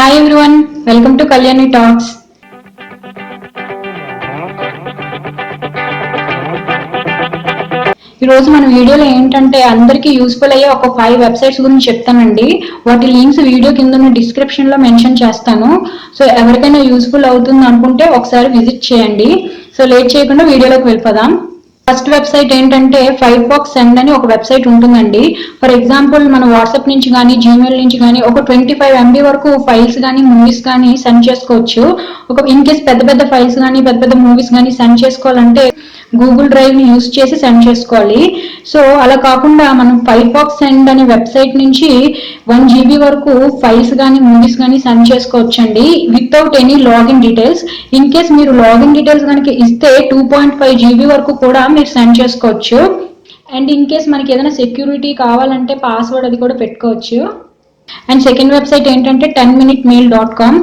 Hi everyone, welcome to Kalyani talks. ఈరోజు మన వీడియోలో ఏంటంటే అందరికీ యూస్ఫుల్ అయ్యే ఒక 5 వెబ్సైట్స్ గురించి చెప్తానండి. వాటి లింక్స్ వీడియో కింద డిస్క్రిప్షన్ లో మెన్షన్ చేస్తాను. సో ఎవరికైనా యూస్ఫుల్ అవుతుంది అనుకుంటే ఒకసారి విజిట్ చేయండి. సో లేట్ చేయకుండా వీడియోలోకి వెళ్ళిపోదాం. ఫస్ట్ వెబ్సైట్ ఏంటంటే ఫైర్ఫాక్స్ సెండ్ అని ఒక వెబ్సైట్ ఉంటుందండి. ఫర్ ఎగ్జాంపుల్ మన వాట్సాప్ నుంచి కానీ జీమెయిల్ నుంచి కానీ ఒక 25 MB వరకు ఫైల్స్ కానీ మూవీస్ కానీ సెండ్ చేసుకోవచ్చు. ఒక ఇన్ కేస్ పెద్ద పెద్ద ఫైల్స్ కానీ పెద్ద పెద్ద మూవీస్ కానీ సెండ్ చేసుకోవాలంటే గూగుల్ డ్రైవ్ ని యూజ్ చేసి సెండ్ చేసుకోవాలి. సో అలా కాకుండా మనం ఫైర్ఫాక్స్ సెండ్ అనే వెబ్సైట్ నుంచి 1 GB వరకు ఫైల్స్ కానీ మూవీస్ కానీ సెండ్ చేసుకోవచ్చండి without any login details. In case మీరు లాగిన్ డీటెయిల్స్ కనుక ఇస్తే 2.5 GB వరకు కూడా మీరు సెండ్ చేసుకోవచ్చు. అండ్ ఇన్ కేస్ మనకి ఏదైనా సెక్యూరిటీ కావాలంటే పాస్వర్డ్ అది కూడా పెట్టుకోవచ్చు. అండ్ సెకండ్ వెబ్సైట్ ఏంటంటే 10minuteMail.com.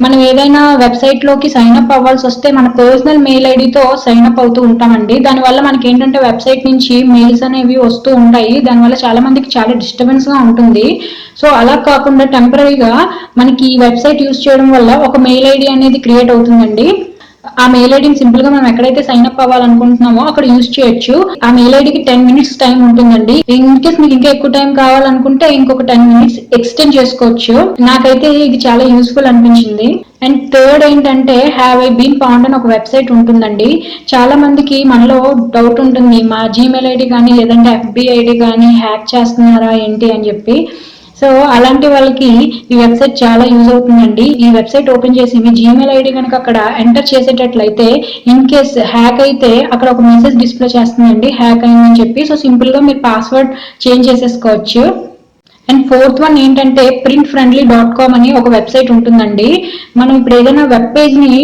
మనం ఏదైనా వెబ్సైట్ లోకి సైన్ అప్ అవ్వాల్సి వస్తే మన పర్సనల్ మెయిల్ ఐడితో సైన్ అప్ అవుతూ ఉంటామండి. దానివల్ల మనకి ఏంటంటే వెబ్సైట్ నుంచి మెయిల్స్ అనేవి వస్తూ ఉంటాయి. దానివల్ల చాలా మందికి చాలా డిస్టర్బెన్స్ గా ఉంటుంది. సో అలా కాకుండా టెంపరీగా మనకి ఈ వెబ్సైట్ యూజ్ చేయడం వల్ల ఒక మెయిల్ ఐడి అనేది క్రియేట్ అవుతుందండి. ఆ మెయిల్ ఐడిని సింపుల్ గా మనం ఎక్కడైతే సైన్ అప్ అవ్వాలనుకుంటున్నామో అక్కడ యూజ్ చేయొచ్చు. ఆ మెయిల్ ఐడికి 10 minutes టైం ఉంటుందండి. ఇన్ కేస్ మీకు ఇంకా ఎక్కువ టైం కావాలనుకుంటే ఇంకొక 10 minutes ఎక్స్టెండ్ చేసుకోవచ్చు. నాకైతే ఇది చాలా యూస్ఫుల్ అనిపించింది. అండ్ థర్డ్ ఏంటంటే హ్యావ్ ఐ బీన్ ఫౌండ్ అని ఒక వెబ్సైట్ ఉంటుందండి. చాలా మందికి మనలో డౌట్ ఉంటుంది, మా జీమెయిల్ ఐడి కానీ లేదంటే FB ఐడి కానీ హ్యాక్ చేస్తున్నారా ఏంటి అని చెప్పి. సో అలాంటి వాళ్ళకి ఈ వెబ్సైట్ చాలా యూజ్ అవుతుందండి. ఈ వెబ్సైట్ ఓపెన్ చేసి మీ జీమెయిల్ ఐడి కనుక అక్కడ ఎంటర్ చేసేటట్లయితే ఇన్ కేస్ హ్యాక్ అయితే అక్కడ ఒక మెసేజ్ డిస్ప్లే చేస్తుందండి హ్యాక్ అయిందని చెప్పి. సో సింపుల్ గా మీరు పాస్వర్డ్ చేంజ్ చేసేసుకోవచ్చు. అండ్ ఫోర్త్ వన్ ఏంటంటే printfriendly.com అని ఒక వెబ్సైట్ ఉంటుందండి. మనం ఇప్పుడు ఏదైనా వెబ్ పేజ్ ని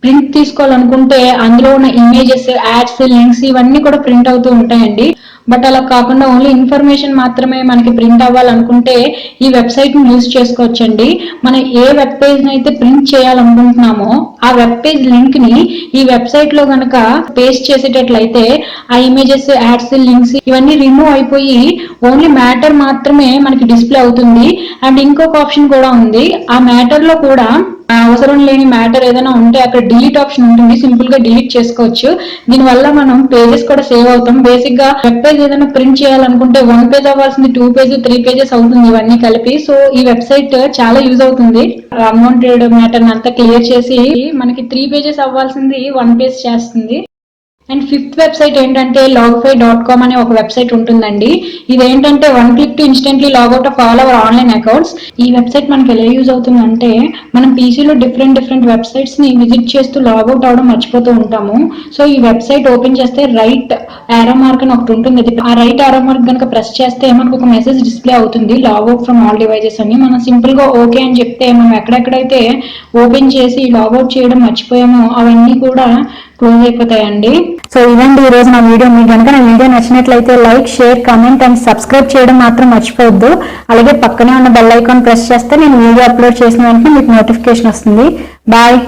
ప్రింట్ తీసుకోవాలనుకుంటే అందులో ఉన్న ఇమేజెస్, యాడ్స్, లింక్స్ ఇవన్నీ కూడా ప్రింట్ అవుతూ ఉంటాయండి. బట్ అలా కాకుండా ఓన్లీ ఇన్ఫర్మేషన్ మాత్రమే మనకి ప్రింట్ అవ్వాలనుకుంటే ఈ వెబ్సైట్ ని యూజ్ చేసుకోవచ్చండి. మనం ఏ వెబ్ పేజ్ ని అయితే ప్రింట్ చేయాలనుకుంటున్నామో ఆ వెబ్ పేజ్ లింక్ ని ఈ వెబ్సైట్ లో గనక పేస్ట్ చేసేటట్లయితే ఆ ఇమేజెస్, యాడ్స్, లింక్స్ ఇవన్నీ రిమూవ్ అయిపోయి ఓన్లీ మ్యాటర్ మాత్రమే మనకి డిస్ప్లే అవుతుంది. అండ్ ఇంకొక ఆప్షన్ కూడా ఉంది. ఆ మ్యాటర్ లో కూడా అవసరం లేని మ్యాటర్ ఏదైనా ఉంటే అక్కడ డిలీట్ ఆప్షన్ ఉంటుంది. సింపుల్ గా డిలీట్ చేసుకోవచ్చు. దీనివల్ల మనం పేజెస్ కూడా సేవ్ అవుతాం. బేసిక్ గా వెబ్ పేజ్ ఏదైనా ప్రింట్ చేయాలనుకుంటే 1 పేజ్ అవ్వాల్సింది 2 పేజ్, 3 పేజెస్ అవుతుంది ఇవన్నీ కలిపి. సో ఈ వెబ్సైట్ చాలా యూజ్ అవుతుంది. అన్వాంటెడ్ మ్యాటర్ అంతా క్లియర్ చేసి మనకి 3 పేజెస్ అవ్వాల్సింది 1 పేజ్ చేస్తుంది. అండ్ ఫిఫ్త్ వెబ్సైట్ ఏంటంటే logify.com అనే ఒక వెబ్సైట్ ఉంటుందండి. ఇదేంటంటే 1 click to instantly log out of all our online accounts. ఈ వెబ్సైట్ మనకి ఎలా యూజ్ అవుతుందంటే మనం పీసీలో డిఫరెంట్ వెబ్సైట్స్ ని విజిట్ చేస్తూ లాగౌట్ అవడం మర్చిపోతూ ఉంటాము. సో ఈ వెబ్సైట్ ఓపెన్ చేస్తే రైట్ ఆరో మార్క్ అని ఒకటి ఉంటుంది. ఆ రైట్ ఆరో మార్క్ కనుక ప్రెస్ చేస్తే మనకు ఒక మెసేజ్ డిస్ప్లే అవుతుంది, లాగౌట్ ఫ్రమ్ ఆల్ డివైజెస్ అని. మనం సింపుల్ గా ఓకే అని చెప్తే మనం ఎక్కడెక్కడైతే ఓపెన్ చేసి లాగౌట్ చేయడం మర్చిపోయామో అవన్నీ కూడా క్లోజ్ అయిపోతాయండి. సో ఇదండి ఈ రోజు నా వీడియో. మీకు కనుక నా వీడియో నచ్చినట్లయితే like, share, comment and subscribe చేయడం మాత్రం మర్చిపోవద్దు. అలాగే పక్కనే ఉన్న బెల్ ఐకాన్ ప్రెస్ చేస్తే నేను వీడియో అప్లోడ్ చేసిన వెంటనే మీకు నోటిఫికేషన్ వస్తుంది. బాయ్.